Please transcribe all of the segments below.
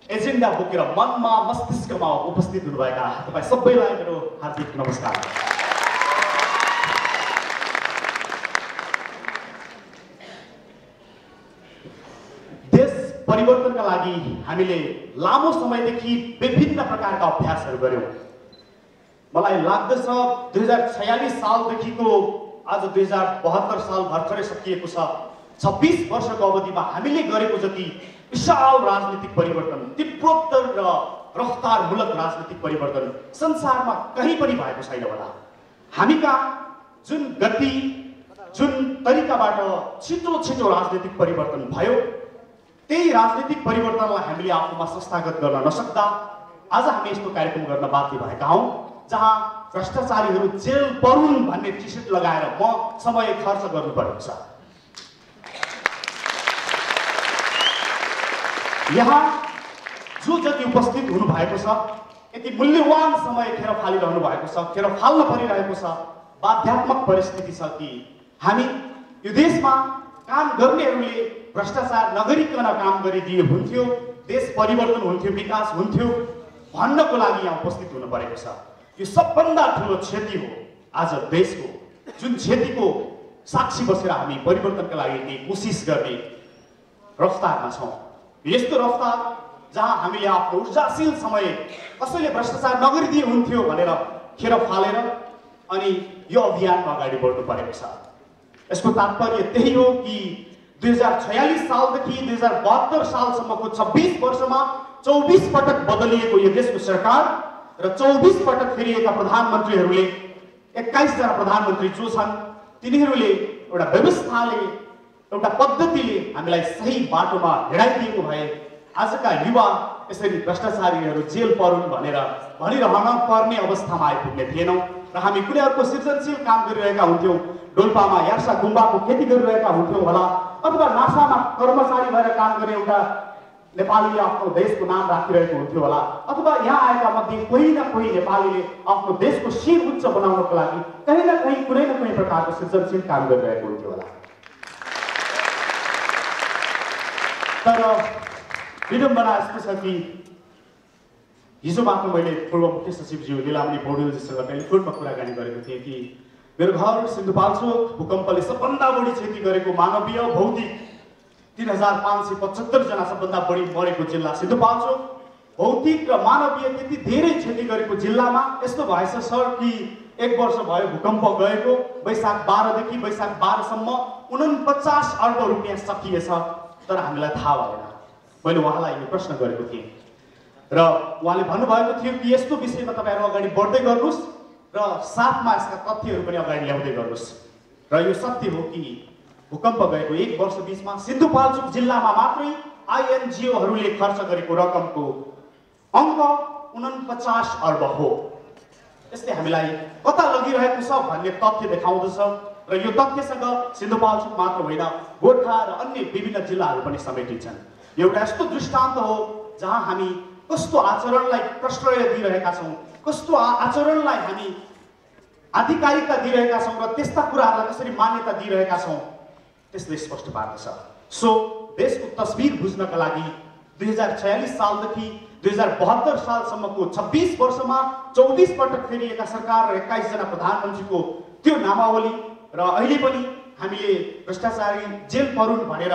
Agenda बोकेर मनमा मस्तिष्कमा उपस्थित हुनुभएका तपाईँ सबैलाई मेरो हार्दिक नमस्कार। देश परिवर्तनका लागि हामीले लामो समयदेखि विभिन्न प्रकारका अभ्यासहरू गर्यौं। मलाई लाग्दछ 2046 सालदेखिको आज 2072 साल भर्खरै सकिएको छ। 26 वर्षको अवधिमा हामीले गरेको जति विशाल राजनीतिक परिवर्तन, तीव्रोत्तर र रफ्तारमूलक राजनीतिक परिवर्तन संसारमा कहीँ पनि भएको छैन होला। हामी कहाँ जुन गति, जुन तरिकाबाट छिटो छिटो राजनीतिक परिवर्तन भयो, त्यही राजनीतिक परिवर्तनलाई हामीले आफूमा संस्थागत गर्न नसक्दा आज हामी यस्तो कार्यक्रम गर्न बाध्य भएका हौं जहाँ भ्रष्टाचारीहरू जेल परुन् भन्ने टी-सर्ट लगाएर म समय खर्च गर्नु परेको छ। यहाँ जो जति उपस्थित हुनु भएको छ, यति मूल्यवान समय खेर फालिरहनु भएको छ, खेर फाल्न परिरहेको छ। बाध्यात्मक परिस्थिति छ कि हामी यो देशमा काम गर्नेहरूले भ्रष्टाचार नगरिकन काम गरिदिए हुन्थ्यो, देश परिवर्तन हुन्थ्यो, विकास हुन्थ्यो भन्नको लागि यहाँ उपस्थित हुनु परेको छ। यो सबभन्दा ठुलो क्षति हो आज देशको, जुन क्षतिको साक्षी बसेर हामी परिवर्तनका लागि कोसिस गर्ने रफ्तारमा छौं। यस्तो रफ्तार जहाँ हामीले आफ्नो ऊर्जाशील समय कसैले भ्रष्टाचार नगरिदिए हुन्थ्यो भनेर खेर फालेर अनि यो अभियानमा अगाडि बढ्नु परेको छ। यसको तात्पर्य त्यही हो कि 2046 सालदेखि 2072 सालसम्मको 26 वर्षमा 24 पटक बदलिएको यो देशको सरकार र 24 पटक फेरिएका प्रधानमन्त्रीहरूले 21 जना प्रधानमन्त्री जो छन् तिनीहरूले एउटा व्यवस्थाले, एउटा पद्धतिले हामीलाई सही बाटोमा हिँडाइदिएको भए आजका युवा यसरी भ्रष्टाचारीहरू जेल परुन् भनेर भनिरहन पर्ने अवस्थामा आइपुग्ने थिएनौं र हामी कुनै अर्को सृजनशील काम गरिरहेका हुन्थ्यौं। डोल्पामा यार्सा गुम्बाको खेती गरिरहेका हुन्थ्यौं होला, अथवा नासामा कर्मचारी भएर काम गर्ने एउटा नेपालीले आफ्नो देशको नाम राखिरहेको हुन्थ्यो होला, अथवा यहाँ आएका मध्ये कोही न कोही नेपालीले आफ्नो देशको शिर उच्च बनाउनको लागि कहीँ न कहीँ कुनै न कुनै प्रकारको सृजनशील काम गरिरहेको हुन्थ्यो होला। तर विडम्बना यस्तो छ कि हिजो मात्र मैले पूर्व मुख्य सचिवज्यू लीलामणि पौडेलजीसँग टेलिफोनमा कुराकानी गरेको थिएँ कि मेरो घर सिन्धुपाल्चोक भूकम्पले सबभन्दा बढी क्षति गरेको मानवीय भौतिक 3575 जना सबभन्दा बढी मरेको जिल्ला सिन्धुपाल्चोक, भौतिक र मानवीय त्यति धेरै क्षति गरेको जिल्लामा यस्तो भएछ सर कि 1 वर्ष भयो भूकम्प गएको, वैशाख 12 देखि वैशाख 12 सम्म 49 अर्ब रुपियाँ सकिएछ, तर हामीलाई थाहा भएन। मैले उहाँलाई यो प्रश्न गरेको थिएँ र उहाँले भन्नुभएको थियो कि यस्तो विषयमा तपाईहरु अगाडि बढ्दै गर्नुस् र साथमा यसका तथ्यहरू पनि अगाडि ल्याउँदै गर्नुस्। र यो सत्य हो कि भूकम्प गएको 1 वर्ष बीचमा सिन्धुपाल्चोक जिल्लामा मात्रै आईएनजीओहरूले खर्च गरेको रकमको अङ्क 49 अर्ब हो। यसले हामीलाई कता लगिरहेको छ भन्ने तथ्य देखाउँदछ र यो तथ्यसँग सिन्धुपाल्चोक मात्र होइन, गोर्खा र अन्य विभिन्न जिल्लाहरू पनि समेटिन्छन्। एउटा यस्तो दृष्टान्त हो जहाँ हामी कस्तो आचरणलाई प्रश्रय दिइरहेका छौं, कस्तो आचरणलाई हामी आधिकारिकता दिइरहेका छौं र त्यस्ता कुराहरूलाई कसरी मान्यता दिइरहेका छौं त्यसले स्पष्ट पार्दछ। सो देशको तस्बिर बुझ्नका लागि 2046 सालदेखि 2072 सालसम्मको 26 वर्षमा 24 पटक फेरिएका सरकार र 21 जना प्रधानमन्त्रीको त्यो नामावली र अहिले पनि हामीले भ्रष्टाचारी जेल परुन् भनेर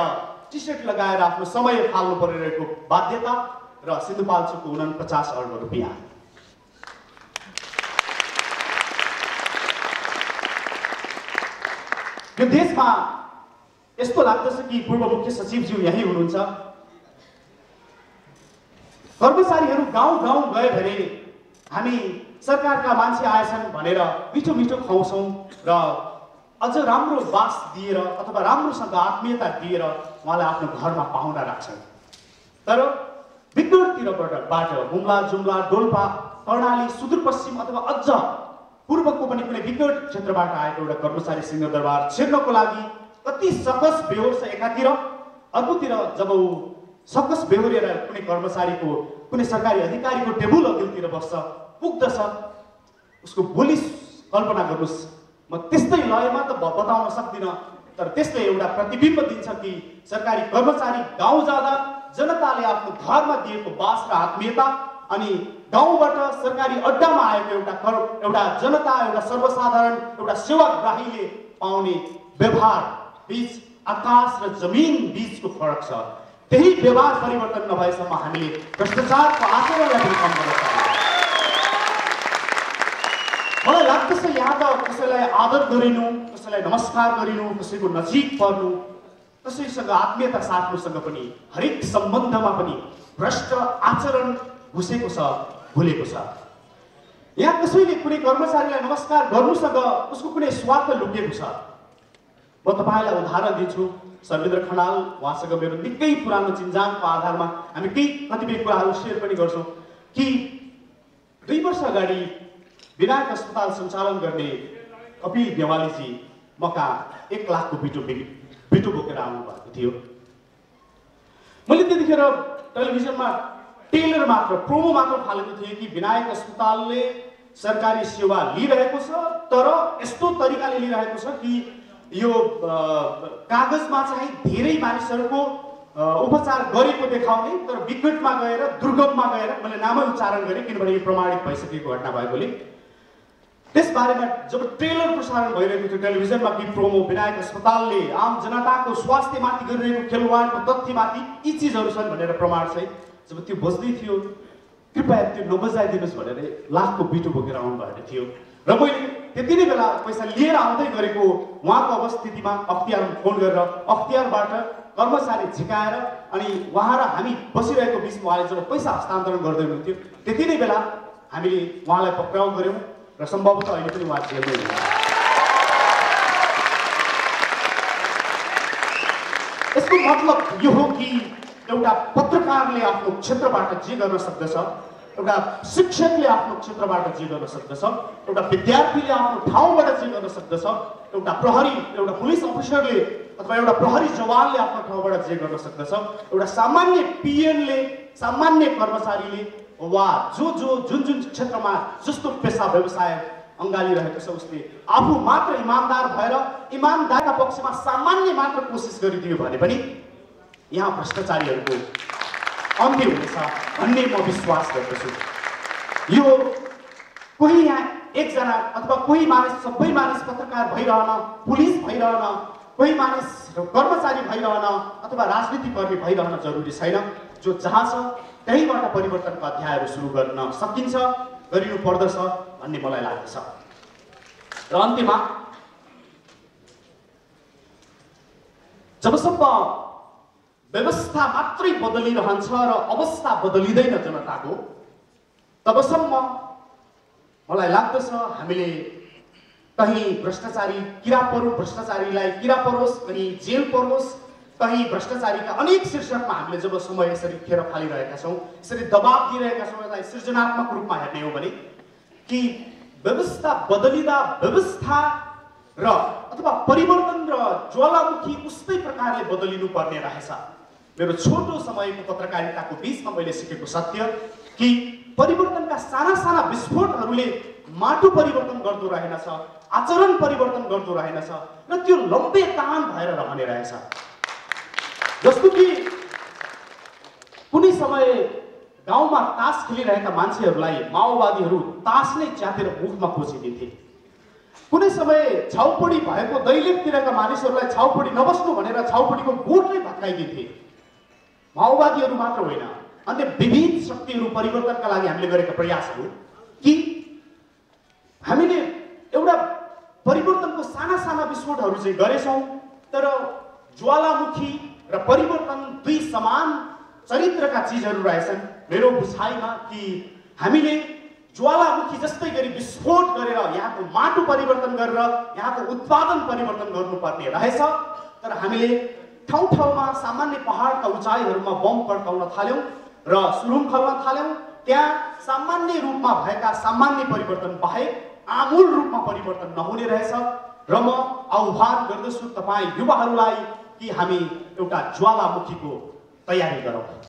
टी-सर्ट लगाएर आफ्नो समय फाल्नु परिरहेको बाध्यता र सिन्धुपाल्चोकको 49 अर्ब रुपियाँ। यो देशमा यस्तो लाग्दछ कि पूर्व मुख्य सचिवज्यू यही हुनुहुन्छ, कर्मचारीहरू गाउँ गाउँ गए भने हामी सरकारका मान्छे आएछन् भनेर मिठो मिठो खुवाउँछौं र अझ राम्रो बास दिएर अथवा राम्रोसँग आत्मीयता दिएर उहाँलाई आफ्नो घरमा पाहुना राख्छन्। तर विकटतिरबाट हुम्ला, जुम्ला, डोल्पा, कर्णाली, सुदूरपश्चिम अथवा अझ पूर्वको पनि कुनै विकट क्षेत्रबाट आएको एउटा कर्मचारी सिंहदरबार छिर्नको लागि कति सकस बेहोर्छ एकातिर, अर्कोतिर जब ऊ सकस बेहोरेर कुनै कर्मचारीको कुनै सरकारी अधिकारीको टेबुल अघिल्तिर बस्छ पुग्दछ, उसको बोली कल्पना गर्नुस्। म त्यस्तै लयमा त बताउन सक्दिनँ, तर त्यसले एउटा प्रतिबिम्ब दिन्छ कि सरकारी कर्मचारी गाउँ जाँदा जनताले आफ्नो घरमा दिएको बास र आत्मीयता अनि गाउँबाट सरकारी अड्डामा आएको एउटा जनता, एउटा सर्वसाधारण, एउटा सेवाग्राहीले पाउने व्यवहार बीच आकाश र जमिन बीचको फरक छ। त्यही व्यवहार परिवर्तन नभएसम्म हामीले भ्रष्टाचारको आचरणलाई पनि कम गर्न सक्दैनौँ। मलाई लाग्दछ यहाँ त कसैलाई आदर गरिनु, कसैलाई नमस्कार गरिनु, कसैको नजिक पर्नु, कसैसँग आत्मीयता साट्नुसँग पनि हरेक सम्बन्धमा पनि भ्रष्ट आचरण घुसेको छ, भुलेको छ। यहाँ कसैले कुनै कर्मचारीलाई नमस्कार गर्नुसँग उसको कुनै स्वार्थ लुकेको छ। म तपाईँलाई उदाहरण दिन्छु। सर्वेन्द्र खनाल, उहाँसँग मेरो निकै पुरानो चिन्जानको आधारमा हामी कतिपय कुराहरू सेयर पनि गर्छौँ कि 2 वर्ष अगाडि विनायक अस्पताल सञ्चालन गर्ने कपिल देवालीजी मका 1 लाखको बिटो बोकेर आउनुभएको थियो। मैले त्यतिखेर टेलिभिजनमा टेलर मात्र, प्रोमो मात्र फालेको थिएँ कि विनायक अस्पतालले सरकारी सेवा लिइरहेको छ, तर यस्तो तरिकाले लिइरहेको छ कि यो कागजमा चाहिँ धेरै मानिसहरूको उपचार गरेको देखाउने, तर विकटमा गएर, दुर्गममा गएर, मैले नामै उच्चारण गरेँ किनभने यो प्रमाणित भइसकेको घटना भएकोले। त्यसबारेमा जब ट्रेलर प्रसारण भइरहेको थियो टेलिभिजनमा कि प्रोमो विनायक अस्पतालले आम जनताको स्वास्थ्यमाथि गरिरहेको खेलवाडको तथ्यमाथि यी चिजहरू छन् भनेर प्रमाण चाहिँ जब त्यो बज्दै थियो, कृपया त्यो नबजाइदिनुहोस् भनेर 1 लाखको बिटो बोकेर आउनु भएको थियो। र मैले त्यति नै बेला पैसा लिएर आउँदै गरेको उहाँको अवस्थितिमा अख्तियारमा फोन गरेर अख्तियारबाट कर्मचारी झिकाएर अनि उहाँ र हामी बसिरहेको बिचमा उहाँले जब पैसा हस्तान्तरण गर्दै हुनुहुन्थ्यो त्यति नै बेला हामीले उहाँलाई पक्राउ गऱ्यौँ र सम्भवतः अहिले पनि उहाँ जेलमै हुनुहुन्छ। यसको मतलब यो हो कि एउटा पत्रकारले आफ्नो क्षेत्रबाट जे गर्न सक्दछ, एउटा शिक्षकले आफ्नो क्षेत्रबाट जे गर्न सक्दछ, एउटा विद्यार्थीले आफ्नो ठाउँबाट जे गर्न सक्दछ, एउटा प्रहरी, एउटा पुलिस अफिसरले अथवा एउटा प्रहरी जवानले आफ्नो ठाउँबाट जे गर्न सक्दछ, एउटा सामान्य पिएनले, सामान्य कर्मचारीले वा जुन क्षेत्रमा जस्तो पेसा व्यवसाय अँगालिरहेको छ उसले आफू मात्र इमान्दार भएर इमान्दारका पक्षमा सामान्य मात्र कोसिस गरिदियो भने पनि यहाँ भ्रष्टाचारीहरूको अन्त्य हुनेछ भन्ने म विश्वास गर्दछु। यो कोही यहाँ एकजना अथवा कोही मानिस, सबै मानिस पत्रकार भइरहन, पुलिस भइरहन, कोही मानिस कर्मचारी भइरहन अथवा राजनीतिक कर्मी भइरहन जरुरी छैन। जो जहाँ छ त्यहीबाट परिवर्तनका अध्यायहरू सुरु गर्न सकिन्छ, गरिनु पर्दछ भन्ने मलाई लाग्दछ। र अन्त्यमा जबसम्म व्यवस्था मात्रै बदलिरहन्छ र अवस्था बदलिँदैन जनताको, तबसम्म मलाई लाग्दछ हामीले कहीँ भ्रष्टाचारी किरा परोस्, भ्रष्टाचारीलाई किरा परोस्, कहीँ जेल परोस्, कहीँ भ्रष्टाचारीका अनेक शीर्षकमा हामीले जब समय यसरी खेर फालिरहेका छौँ, यसरी दबाब दिइरहेका छौँ, यसलाई सृजनात्मक रूपमा हेर्ने हो भने कि व्यवस्था बदलिँदा व्यवस्था र अथवा परिवर्तन र ज्वालामुखी उस्तै प्रकारले बदलिनु पर्ने रहेछ। मेरो छोटो समयको पत्रकारिताको बिचमा मैले सिकेको सत्य कि परिवर्तनका साना साना विस्फोटहरूले माटो परिवर्तन गर्दो रहेनछ, आचरण परिवर्तन गर्दो रहेनछ र त्यो लम्बे तान भएर रहने रहेछ। जस्तो कि कुनै समय गाउँमा तास खेलिरहेका मान्छेहरूलाई माओवादीहरू तास नै च्यातेर मुखमा कोचिदिन्थे। कुनै समय छाउपडी भएको दैलेखतिरका मानिसहरूलाई छाउपडी नबस्नु भनेर छाउपडीको गोठले भत्काइदिन्थे। माओवादीहरू मात्र होइन, अन्य विविध शक्तिहरू परिवर्तनका लागि हामीले गरेका प्रयासहरू कि हामीले एउटा परिवर्तनको साना साना विस्फोटहरू चाहिँ गरेछौँ, तर ज्वालामुखी र परिवर्तन दुई समान चरित्रका चिजहरू रहेछन्। मेरो बुझाइमा कि हामीले ज्वालामुखी जस्तै गरी विस्फोट गरेर यहाँको माटो परिवर्तन गरेर यहाँको उत्पादन परिवर्तन गर्नुपर्ने रहेछ, तर हामीले ठाउँ ठाउँमा सामान्य पहाडका उचाइहरूमा बम पड्काउन थाल्यौँ र सुरुङ खल्न थाल्यौँ। त्यहाँ सामान्य रूपमा भएका सामान्य परिवर्तन बाहेक आमूल रूपमा परिवर्तन नहुने रहेछ। र म आह्वान गर्दछु तपाईँ युवाहरूलाई कि हामी एउटा ज्वालामुखीको तयारी गरौँ।